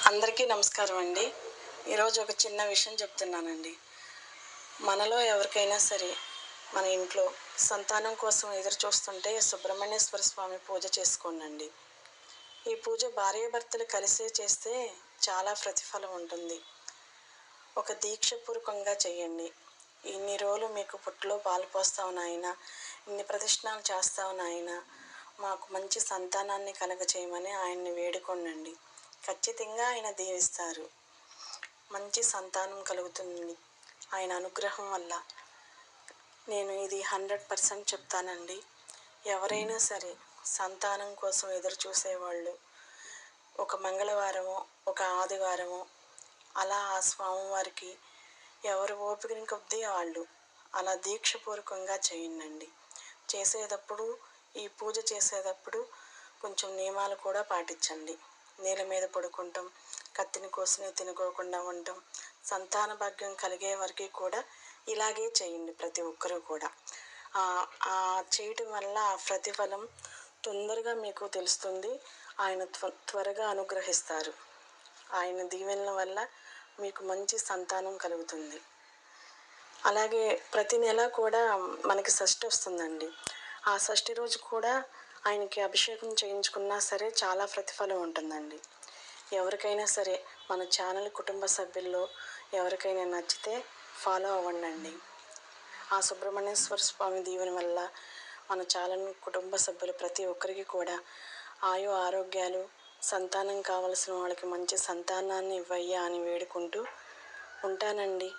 అందరికీ నమస్కారం అండి. ఈరోజు ఒక చిన్న విషయం చెప్తున్నానండి. మనలో ఎవరికైనా సరే మన ఇంట్లో సంతానం కోసం ఎదురు చూస్తుంటే సుబ్రహ్మణ్యేశ్వర స్వామి పూజ చేసుకోండి. ఈ పూజ భార్యాభర్తలు కలిసే చేస్తే చాలా ప్రతిఫలం ఉంటుంది. ఒక దీక్షపూర్వకంగా చేయండి. ఇన్ని రోజులు మీకు పుట్టులో పాలు పోస్తావు నాయన, ఇన్ని ప్రదక్షిణాలు చేస్తావు నాయన, మాకు మంచి సంతానాన్ని కలగచేయమని ఆయన్ని వేడుకోండి. ఖచ్చితంగా ఆయన దీవిస్తారు. మంచి సంతానం కలుగుతుంది ఆయన అనుగ్రహం వల్ల. నేను ఇది 100% చెప్తానండి. ఎవరైనా సరే సంతానం కోసం ఎదురు చూసేవాళ్ళు ఒక మంగళవారమో ఒక ఆదివారమో అలా ఆ స్వామివారికి ఎవరు ఓపికని కొద్దీ వాళ్ళు అలా దీక్షపూర్వకంగా చేయండి. చేసేటప్పుడు ఈ పూజ చేసేటప్పుడు కొంచెం నియమాలు కూడా పాటించండి. నేల మీద పడుకుంటాం, కత్తిని కోసుని తినుకోకుండా ఉండటం, సంతాన భాగ్యం కలిగే వరకు కూడా ఇలాగే చేయండి ప్రతి ఒక్కరూ కూడా. చేయటం వల్ల ఆ ప్రతిఫలం తొందరగా మీకు తెలుస్తుంది. ఆయన త్వరగా అనుగ్రహిస్తారు. ఆయన దీవెనల వల్ల మీకు మంచి సంతానం కలుగుతుంది. అలాగే ప్రతి నెల కూడా మనకి షష్ఠి వస్తుందండి. ఆ షష్ఠి రోజు కూడా ఆయనకి అభిషేకం చేయించుకున్నా సరే చాలా ప్రతిఫలం ఉంటుందండి. ఎవరికైనా సరే మన ఛానల్ కుటుంబ సభ్యుల్లో ఎవరికైనా నచ్చితే ఫాలో అవ్వండి. ఆ సుబ్రహ్మణ్యేశ్వర స్వామి దీవెన వల్ల మన ఛానల్ కుటుంబ సభ్యులు ప్రతి ఒక్కరికి కూడా ఆయు ఆరోగ్యాలు, సంతానం కావలసిన వాళ్ళకి మంచి సంతానాన్ని ఇవ్వయ్యా అని వేడుకుంటూ ఉంటానండి.